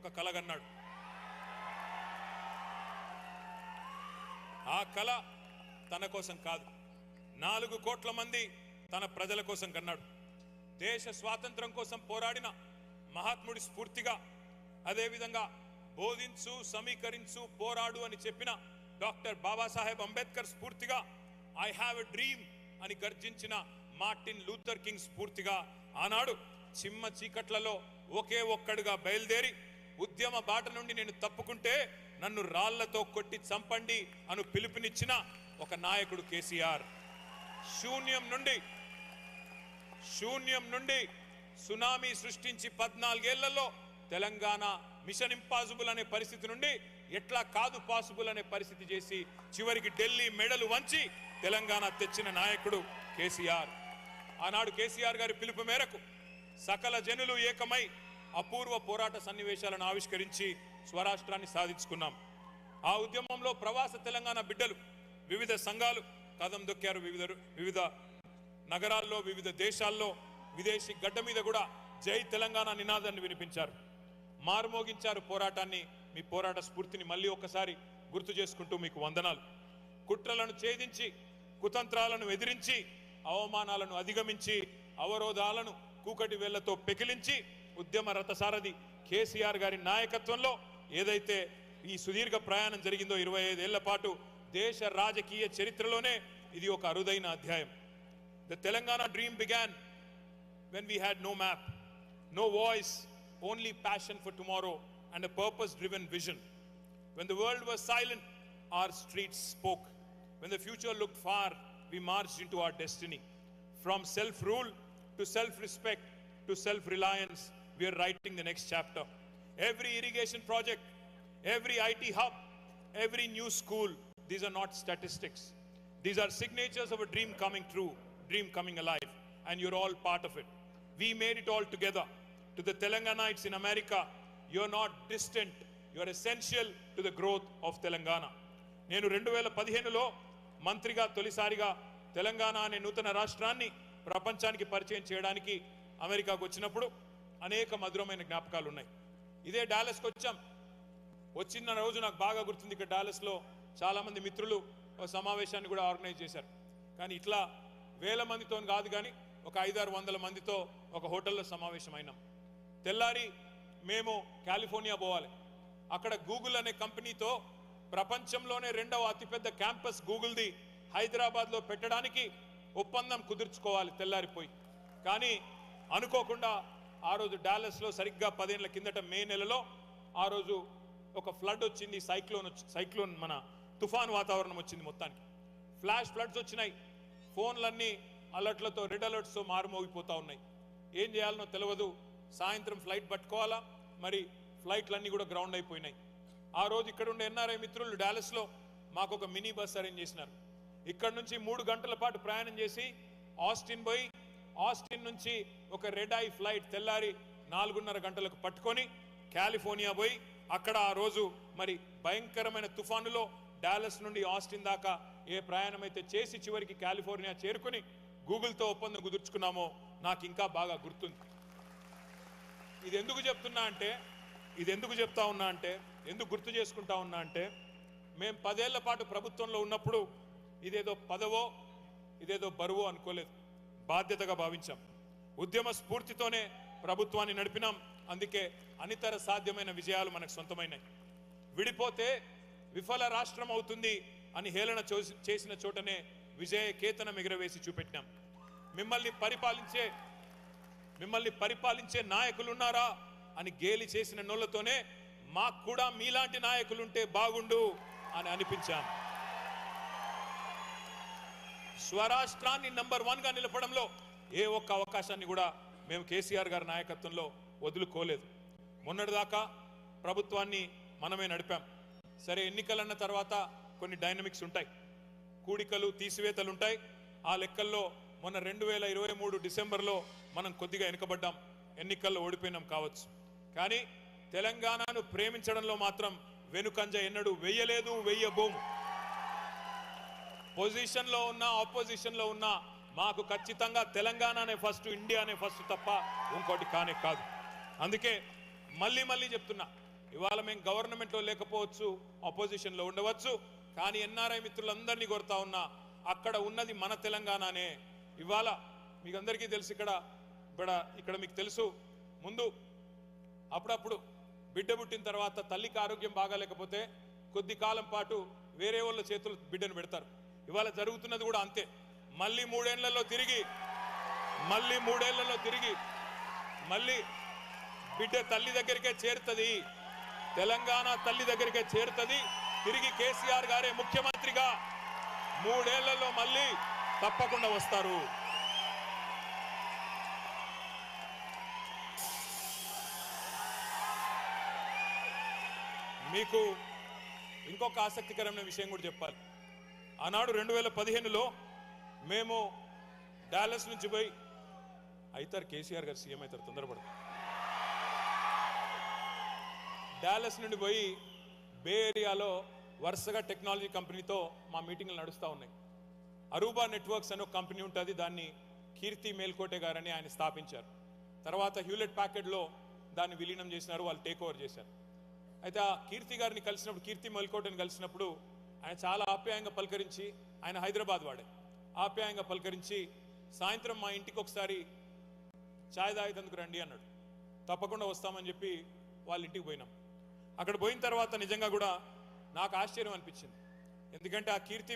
ఒక కల కన్నాడు. ఆ కల తన కోసం కాదు, 4 కోట్ల మంది తన ప్రజల కోసం కన్నాడు. దేశ స్వాతంత్రం కోసం పోరాడిన మహాత్ముడి స్ఫూర్తిగా, అదేవిధంగా బోధించు, సమీకరించు, పోరాడు అని చెప్పిన డాక్టర్ బాబాసాహెబ్ అంబేద్కర్ స్ఫూర్తిగా, ఐ హ్యావ్ ఎ డ్రీమ్ అని గర్జించిన మార్టిన్ లూథర్ కింగ్ స్ఫూర్తిగా ఆనాడు చిమ్మ చీకట్లలో ఒకే ఒక్కడుగా బయలుదేరి ఉద్యమ బాట నుండి నేను తప్పుకుంటే నన్ను రాళ్లతో కొట్టి చంపండి అను పిలుపునిచ్చిన ఒక నాయకుడు కేసీఆర్. శూన్యం నుండి సునామీ సృష్టించి 14 ఏళ్లలో తెలంగాణ మిషన్ ఇంపాసిబుల్ అనే పరిస్థితి నుండి ఎట్లా కాదు పాసిబుల్ అనే పరిస్థితి చేసి చివరికి ఢిల్లీ మెడలు వంచి తెలంగాణ తెచ్చిన నాయకుడు కేసీఆర్. ఆనాడు కేసీఆర్ గారి పిలుపు మేరకు సకల జనులు ఏకమై అపూర్వ పోరాట సన్నివేశాలను ఆవిష్కరించి స్వరాష్ట్రాన్ని సాధించుకున్నాం. ఆ ఉద్యమంలో ప్రవాస తెలంగాణ బిడ్డలు వివిధ సంఘాలు కదం దొక్కారు. వివిధ నగరాల్లో, వివిధ దేశాల్లో, విదేశీ గడ్డ మీద కూడా జై తెలంగాణ నినాదాన్ని వినిపించారు, మారుమోగించారు పోరాటాన్ని. మీ పోరాట స్ఫూర్తిని మళ్ళీ ఒకసారి గుర్తు చేసుకుంటూ మీకు వందనాలు. కుట్రలను ఛేదించి, కుతంత్రాలను ఎదిరించి, అవమానాలను అధిగమించి, అవరోధాలను కూకటి వేళ్లతో పెకిలించి ఉద్యమ రథసారథి కేసీఆర్ గారి నాయకత్వంలో ఏదైతే ఈ సుదీర్ఘ ప్రయాణం జరిగిందో 25 ఏళ్ల పాటు దేశ రాజకీయ చరిత్రలోనే ఇది ఒక అరుదైన అధ్యాయం. The Telangana dream began when we had no map, no voice, only passion for tomorrow and a purpose-driven vision. When the world was silent, our streets spoke. When the future looked far, we marched into our destiny. From self-rule to self-respect to self-reliance, we are writing the next chapter. Every irrigation project, every IT hub, every new school, these are not statistics. These are signatures of a dream coming true, dream coming alive, and you're all part of it. We made it all together. To the Telanganites in America, you're not distant, you're essential to the growth of Telangana. నేను 2015లో మంత్రిగా తొలిసారిగా తెలంగాణ అనే నూతన రాష్ట్రాన్ని ప్రపంచానికి పరిచయం చేయడానికి అమెరికాకు వచ్చినప్పుడు అనేక మధురమైన జ్ఞాపకాలు ఉన్నాయి. ఇదే డాలస్కి వచ్చాం. వచ్చిన రోజు నాకు బాగా గుర్తుంది. ఇక్కడ డాలస్లో చాలామంది మిత్రులు ఒక సమావేశాన్ని కూడా ఆర్గనైజ్ చేశారు. కానీ ఇట్లా వేల మందితో కాదు, కానీ ఒక 500-600 మందితో ఒక హోటల్లో సమావేశం అయినాం. తెల్లారి మేము కాలిఫోర్నియా పోవాలి. అక్కడ గూగుల్ అనే కంపెనీతో ప్రపంచంలోనే 2వ అతిపెద్ద క్యాంపస్ గూగుల్ది హైదరాబాద్లో పెట్టడానికి ఒప్పందం కుదుర్చుకోవాలి తెల్లారిపోయి. కానీ అనుకోకుండా ఆ రోజు డాలస్లో సరిగ్గా 10 ఏళ్ల కిందట మే నెలలో ఆ రోజు ఒక ఫ్లడ్ వచ్చింది. సైక్లోన్ మన తుఫాన్ వాతావరణం వచ్చింది. మొత్తానికి ఫ్లాష్ ఫ్లడ్స్ వచ్చినాయి. ఫోన్లన్నీ అలర్ట్లతో, రెడ్ అలర్ట్స్తో మారుమోగిపోతూ ఉన్నాయి. ఏం చేయాలనో తెలియదు. సాయంత్రం ఫ్లైట్ పట్టుకోవాలా, మరి ఫ్లైట్లన్నీ కూడా గ్రౌండ్ అయిపోయినాయి. ఆ రోజు ఇక్కడ ఉండే ఎన్ఆర్ఐ మిత్రులు డాలస్లో మాకు ఒక మినీ బస్ అరేంజ్ చేసినారు. ఇక్కడ నుంచి 3 గంటల పాటు ప్రయాణం చేసి ఆస్టిన్ పోయి, ఆస్టిన్ నుంచి ఒక రెడ్ ఐ ఫ్లైట్ తెల్లారి 4:30 గంటలకు పట్టుకొని కాలిఫోర్నియా పోయి అక్కడ ఆ రోజు మరి భయంకరమైన తుఫానులో డాలస్ నుండి ఆస్టిన్ దాకా ఏ ప్రయాణం అయితే చేసి చివరికి కాలిఫోర్నియా చేరుకుని గూగుల్తో ఒప్పందం కుదుర్చుకున్నామో నాకు ఇంకా బాగా గుర్తుంది. ఇది ఎందుకు చెప్తా ఉన్నా అంటే ఎందుకు గుర్తు చేసుకుంటా ఉన్నా అంటే మేము 10 ఏళ్ల పాటు ప్రభుత్వంలో ఉన్నప్పుడు ఇదేదో పదవో ఇదేదో బరువో అనుకోలేదు, బాధ్యతగా భావించాం. ఉద్యమ స్ఫూర్తితోనే ప్రభుత్వాన్ని నడిపినాం. అందుకే అనితర సాధ్యమైన విజయాలు మనకు సొంతమైనాయి. విడిపోతే విఫల రాష్ట్రం అవుతుంది అని హేళన చేసిన చోటనే విజయ కేతనం ఎగురవేసి చూపెట్టాం. మిమ్మల్ని పరిపాలించే నాయకులున్నారా అని గేలి చేసిన నోళ్లతోనే మాకు కూడా మీలాంటి నాయకులుంటే బాగుండు అని అనిపించాం. స్వరాష్ట్రాన్ని నంబర్ 1గా నిలపడంలో ఏ ఒక్క అవకాశాన్ని కూడా మేము కేసీఆర్ గారి నాయకత్వంలో వదులుకోలేదు. మొన్నటిదాకా ప్రభుత్వాన్ని మనమే నడిపాం. సరే, ఎన్నికలన్న తర్వాత కొన్ని డైనమిక్స్ ఉంటాయి, కూడికలు తీసివేతలు ఉంటాయి. ఆ లెక్కల్లో మొన్న 2023 డిసెంబర్లో మనం కొద్దిగా వెనుకబడ్డాం, ఎన్నికల్లో ఓడిపోయినాం కావచ్చు. కానీ తెలంగాణను ప్రేమించడంలో మాత్రం వెనుకంజ ఎన్నడూ వెయ్యలేదు, వెయ్యబోము. పొజిషన్లో ఉన్నా ఆపోజిషన్లో ఉన్నా మాకు ఖచ్చితంగా తెలంగాణనే ఫస్ట్, ఇండియానే ఫస్ట్ తప్ప ఇంకోటి కానే కాదు. అందుకే మళ్ళీ చెప్తున్నా, ఇవాళ మేము గవర్నమెంట్లో లేకపోవచ్చు, ఆపోజిషన్లో ఉండవచ్చు, కానీ ఎన్ఆర్ఐ మిత్రులందరినీ కోరుతా ఉన్నా, అక్కడ ఉన్నది మన తెలంగాణనే. ఇవాళ మీకు అందరికీ తెలుసు, ఇక్కడ మీకు తెలుసు, ముందు అప్పుడప్పుడు బిడ్డ పుట్టిన తర్వాత తల్లికి ఆరోగ్యం బాగాలేకపోతే కొద్ది కాలం పాటు వేరే వాళ్ళ చేతులు బిడ్డను పెడతారు. ఇవాళ జరుగుతున్నది కూడా అంతే. మళ్ళీ మూడేళ్లలో తిరిగి మళ్ళీ బిడ్డ తల్లి దగ్గరికే చేరుతుంది, తెలంగాణ తల్లి దగ్గరికే చేరుతుంది. తిరిగి కేసీఆర్ గారే ముఖ్యమంత్రిగా 3 ఏళ్లలో మళ్ళీ తప్పకుండా వస్తారు. మీకు ఇంకొక ఆసక్తికరమైన విషయం కూడా చెప్పాలి. ఆనాడు 2015లో మేము డాలస్ నుంచి పోయి, అవుతారు కేసీఆర్ గారు సీఎం అవుతారు, తొందరపడదు, డాలస్ నుండి పోయి బే ఏరియాలో వరుసగా టెక్నాలజీ కంపెనీతో మా మీటింగ్లు నడుస్తూ ఉన్నాయి. అరూబా నెట్వర్క్స్ అనే ఒక కంపెనీ ఉంటుంది, దాన్ని కీర్తి మేల్కోటే గారని ఆయన స్థాపించారు. తర్వాత హ్యూలెట్ ప్యాకెట్లో దాన్ని విలీనం చేసినారు, వాళ్ళు టేక్ ఓవర్ చేశారు. అయితే ఆ కీర్తి గారిని కలిసినప్పుడు, కీర్తి మేల్కోటని కలిసినప్పుడు ఆయన చాలా ఆప్యాయంగా పలకరించి, ఆయన హైదరాబాద్ వాడే, ఆప్యాయంగా పలకరించి సాయంత్రం మా ఇంటికి ఒకసారి ఛాయ్ తాగేందుకు రండి అన్నాడు. తప్పకుండా వస్తామని చెప్పి వాళ్ళ ఇంటికి పోయినాం. అక్కడ పోయిన తర్వాత నిజంగా కూడా నాకు ఆశ్చర్యం అనిపించింది. ఎందుకంటే ఆ కీర్తి